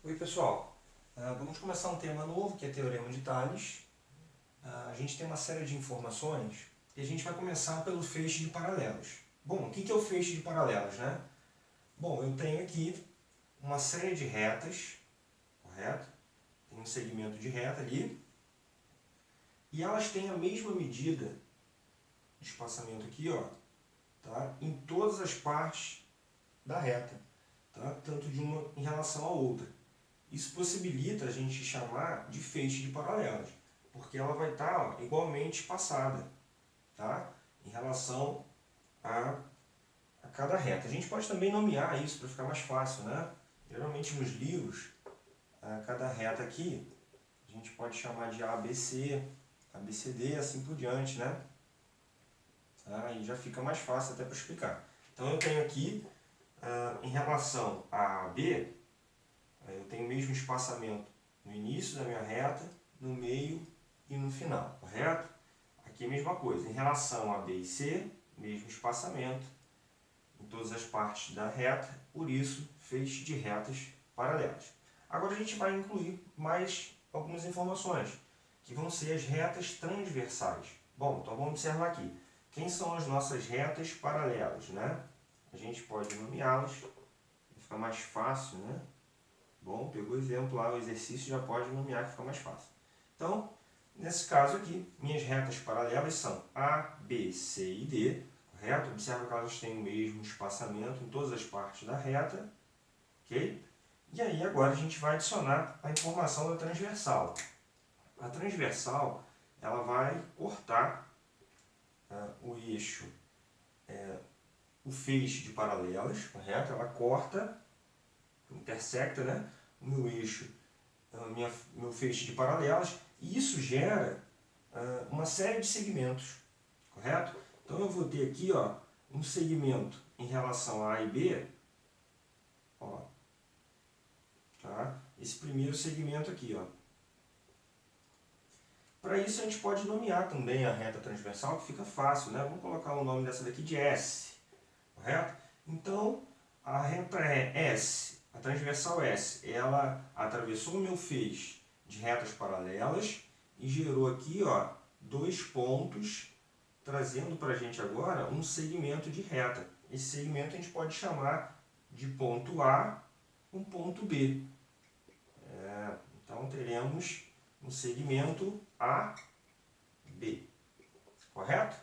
Oi pessoal, vamos começar um tema novo que é Teorema de Tales. A gente tem uma série de informações e a gente vai começar pelo feixe de paralelos. Bom, o que é o feixe de paralelos, né? Bom, eu tenho aqui uma série de retas, correto? Tem um segmento de reta ali e elas têm a mesma medida de espaçamento aqui, ó, tá? Em todas as partes da reta, tá? Tanto de uma em relação à outra. Isso possibilita a gente chamar de feixe de paralelos, porque ela vai estar igualmente espaçada, tá? Em relação a cada reta. A gente pode também nomear isso para ficar mais fácil, né? Geralmente nos livros, cada reta aqui, a gente pode chamar de ABC, ABCD, assim por diante, né? Aí já fica mais fácil até para explicar. Então eu tenho aqui, em relação a AB, eu tenho o mesmo espaçamento no início da minha reta, no meio e no final, correto? Aqui é a mesma coisa. Em relação a B e C, mesmo espaçamento em todas as partes da reta, por isso, feixe de retas paralelas. Agora a gente vai incluir mais algumas informações, que vão ser as retas transversais. Bom, então vamos observar aqui. Quem são as nossas retas paralelas, né? A gente pode nomeá-las, fica mais fácil, né? Bom, pegou o exemplo lá, o exercício já pode nomear que fica mais fácil. Então, nesse caso aqui, minhas retas paralelas são A, B, C e D, correto? Observa que elas têm o mesmo espaçamento em todas as partes da reta, ok? E aí agora a gente vai adicionar a informação da transversal. A transversal, ela vai cortar o eixo, o feixe de paralelas, correto? Ela corta, intersecta, né? O meu eixo, meu feixe de paralelas, e isso gera uma série de segmentos, correto? Então eu vou ter aqui, ó, um segmento em relação a A e B, ó, tá? Esse primeiro segmento aqui, ó. Para isso a gente pode nomear também a reta transversal, que fica fácil, né? Vamos colocar o nome dessa daqui de S, correto? Então a reta é S, a transversal S, ela atravessou o meu feixe de retas paralelas e gerou aqui, ó, dois pontos, trazendo para a gente agora um segmento de reta. Esse segmento a gente pode chamar de ponto A com ponto B. Então teremos um segmento AB, correto?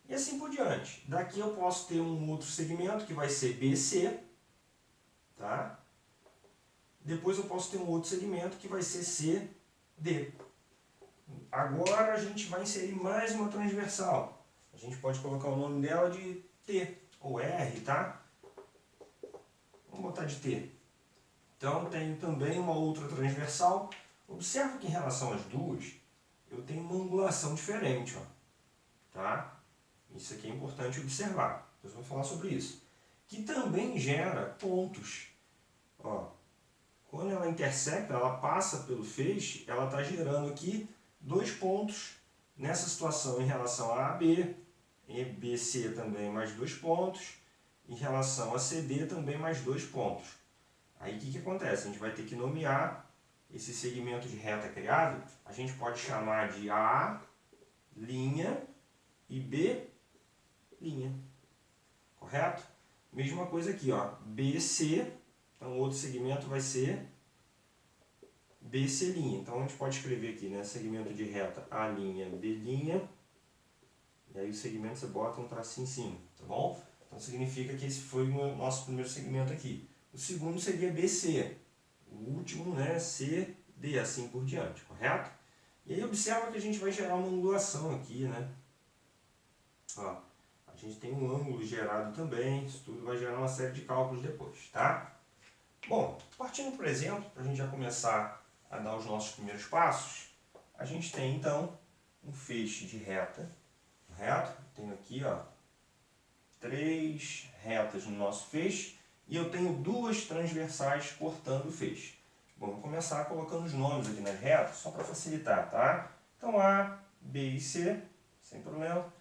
E assim por diante. Daqui eu posso ter um outro segmento que vai ser BC, tá? Depois eu posso ter um outro segmento que vai ser CD. Agora a gente vai inserir mais uma transversal. A gente pode colocar o nome dela de T ou R, tá? Vamos botar de T. Então tenho também uma outra transversal. Observa que em relação às duas, eu tenho uma angulação diferente, ó, tá? Isso aqui é importante observar. Depois eu vou falar sobre isso. Que também gera pontos. Ó, quando ela intersecta, ela passa pelo feixe, ela está gerando aqui dois pontos. Nessa situação, em relação a AB, e BC também mais dois pontos. Em relação a CD, também mais dois pontos. Aí o que acontece? A gente vai ter que nomear esse segmento de reta criado. A gente pode chamar de A' e B'. Correto? Mesma coisa aqui, ó, BC, então outro segmento vai ser BC'. Então a gente pode escrever aqui, né, segmento de reta A', B', e aí o segmento você bota um tracinho em cima, tá bom? Então significa que esse foi o nosso primeiro segmento aqui. O segundo seria BC, o último, né, CD, assim por diante, correto? E aí observa que a gente vai gerar uma angulação aqui, né? Ó, a gente tem um ângulo gerado também, isso tudo vai gerar uma série de cálculos depois, tá? Bom, partindo por exemplo, para a gente já começar a dar os nossos primeiros passos, a gente tem então um feixe de reta, correto? Tenho aqui, ó, 3 retas no nosso feixe e eu tenho duas transversais cortando o feixe. Bom, vou começar colocando os nomes aqui nas retas, só para facilitar, tá? Então A, B e C, sem problema.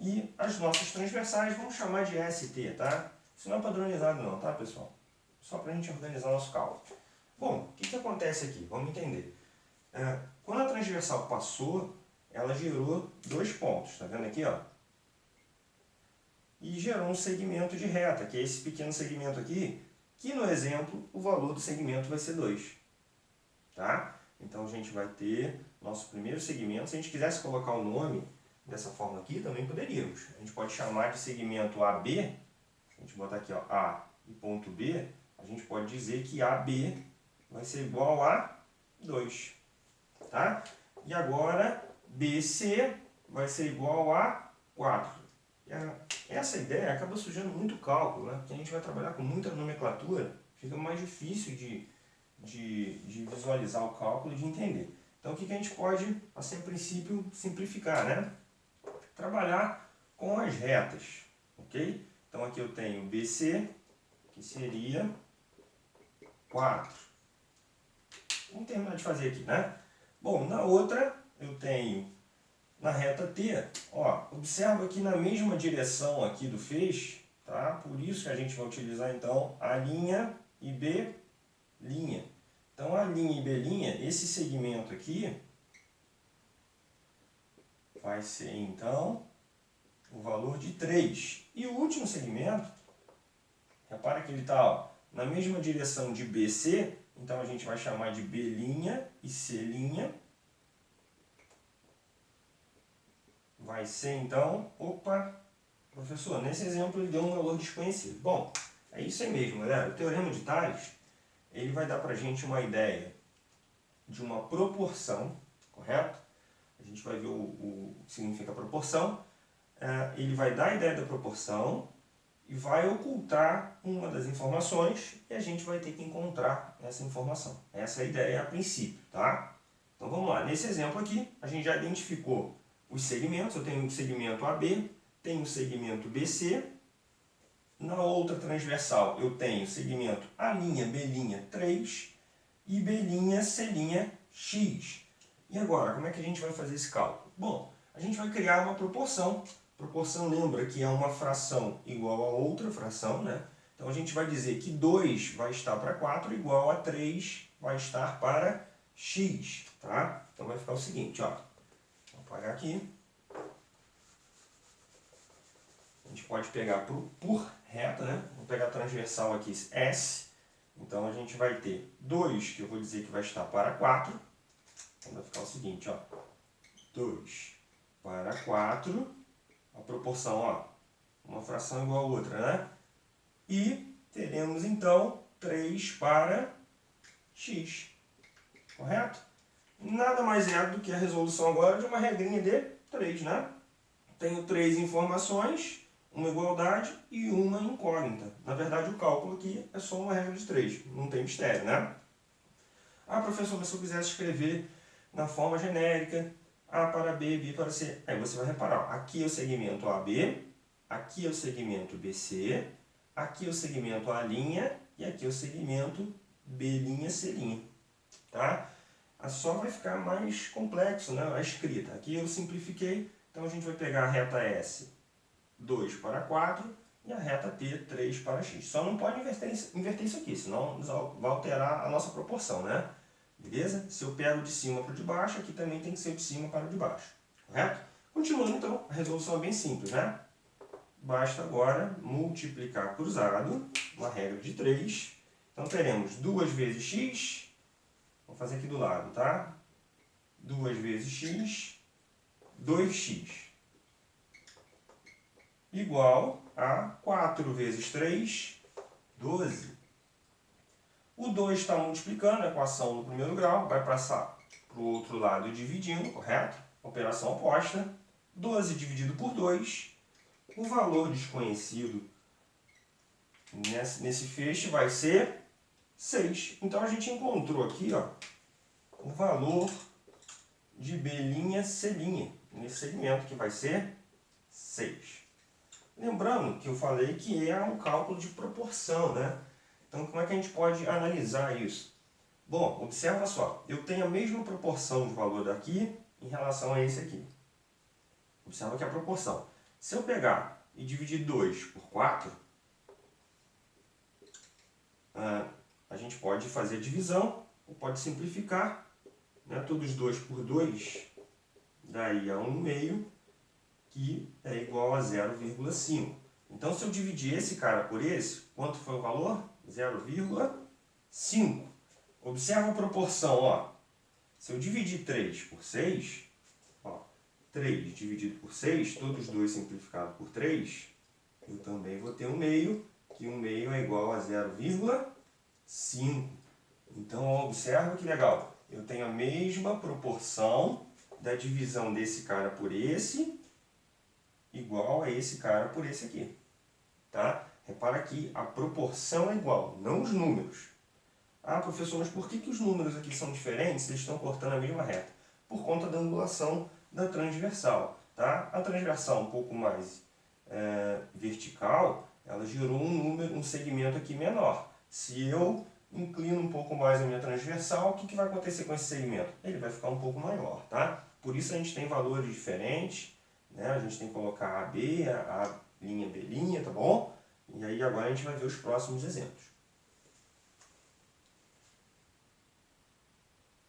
E as nossas transversais vamos chamar de ST, tá? Isso não é padronizado não, tá, pessoal? Só para a gente organizar nosso cálculo. Bom, o que acontece aqui? Vamos entender. Quando a transversal passou, ela gerou 2 pontos, tá vendo aqui, ó? E gerou um segmento de reta, que é esse pequeno segmento aqui, que no exemplo o valor do segmento vai ser 2. Tá? Então a gente vai ter nosso primeiro segmento. Se a gente quisesse colocar o nome dessa forma aqui, também poderíamos. A gente pode chamar de segmento AB, se a gente botar aqui ó, A e ponto B, a gente pode dizer que AB vai ser igual a 2. Tá? E agora BC vai ser igual a 4. Essa ideia acaba surgindo muito cálculo, né? Porque a gente vai trabalhar com muita nomenclatura, fica mais difícil de visualizar o cálculo e de entender. Então o que a gente pode, assim, a princípio, simplificar, né? Trabalhar com as retas, ok? Então aqui eu tenho BC, que seria 4. Vamos terminar de fazer aqui, né? Bom, na outra eu tenho, na reta T, ó, observa aqui na mesma direção aqui do feixe, tá? Por isso que a gente vai utilizar então A' e B'. Então A' e B', esse segmento aqui, vai ser então o valor de 3. E o último segmento, repara que ele está na mesma direção de BC, então a gente vai chamar de B' e C'. Vai ser então, opa, professor, nesse exemplo ele deu um valor desconhecido. Bom, é isso aí mesmo, galera. O teorema de Tales, ele vai dar para a gente uma ideia de uma proporção, correto? A gente vai ver o que significa proporção. Ele vai dar a ideia da proporção e vai ocultar uma das informações e a gente vai ter que encontrar essa informação. Essa é a ideia a princípio, tá? Então vamos lá. Nesse exemplo aqui, a gente já identificou os segmentos. Eu tenho o segmento AB, tenho o segmento BC. Na outra transversal eu tenho o segmento A', B', 3 e B', C', X. E agora, como é que a gente vai fazer esse cálculo? Bom, a gente vai criar uma proporção. Proporção, lembra que é uma fração igual a outra fração, né? Então a gente vai dizer que 2 vai estar para 4 igual a 3 vai estar para x, tá? Então vai ficar o seguinte, ó. Vou apagar aqui. A gente pode pegar por reta, né? Vou pegar a transversal aqui, S. Então a gente vai ter 2, que eu vou dizer que vai estar para 4. Então vai ficar o seguinte, ó. 2 para 4. A proporção, ó, uma fração igual a outra, né? E teremos então 3 para x. Correto? Nada mais é do que a resolução agora de uma regrinha de 3, né? Tenho 3 informações, uma igualdade e uma incógnita. Na verdade, o cálculo aqui é só uma regra de 3, não tem mistério, né? Ah, professor, mas se eu quisesse escrever na forma genérica, A para B, B para C, aí você vai reparar, ó, aqui é o segmento AB, aqui é o segmento BC, aqui é o segmento A' e aqui é o segmento B', C'. Tá? Só vai ficar mais complexo, né, a escrita. Aqui eu simplifiquei, então a gente vai pegar a reta S 2 para 4 e a reta T 3 para x. Só não pode inverter isso aqui, senão vai alterar a nossa proporção, né? Beleza? Se eu pego de cima para o de baixo, aqui também tem que ser de cima para o de baixo. Correto? Continuando então, a resolução é bem simples, né? Basta agora multiplicar cruzado, uma regra de 3. Então teremos 2 vezes x, vou fazer aqui do lado, tá? 2 vezes x, 2x, igual a 4 vezes 3, 12. O 2 está multiplicando, a equação no primeiro grau, vai passar para o outro lado dividindo, correto? Operação oposta. 12 dividido por 2, o valor desconhecido nesse feixe vai ser 6. Então a gente encontrou aqui, ó, o valor de B', C', nesse segmento que vai ser 6. Lembrando que eu falei que é um cálculo de proporção, né? Então como é que a gente pode analisar isso? Bom, observa só, eu tenho a mesma proporção de valor daqui em relação a esse aqui. Observa que é a proporção. Se eu pegar e dividir 2 por 4, a gente pode fazer a divisão, ou pode simplificar, né? Todos 2 por 2, daí a 1/2, que é igual a 0,5. Então, se eu dividir esse cara por esse, quanto foi o valor? 0,5. Observa a proporção, ó. Se eu dividir 3 por 6, ó, 3 dividido por 6, todos os dois simplificados por 3, eu também vou ter 1/2, que 1/2 é igual a 0,5. Então, observa que legal. Eu tenho a mesma proporção da divisão desse cara por esse, igual a esse cara por esse aqui. Tá? Repara que a proporção é igual, não os números. Ah, professor, mas por que os números aqui são diferentes se eles estão cortando a mesma reta? Por conta da angulação da transversal. Tá? A transversal um pouco mais vertical, ela gerou um segmento aqui menor. Se eu inclino um pouco mais a minha transversal, o que vai acontecer com esse segmento? Ele vai ficar um pouco maior. Tá? Por isso a gente tem valores diferentes, né? A gente tem que colocar AB, a linha B', tá bom? E aí agora a gente vai ver os próximos exemplos.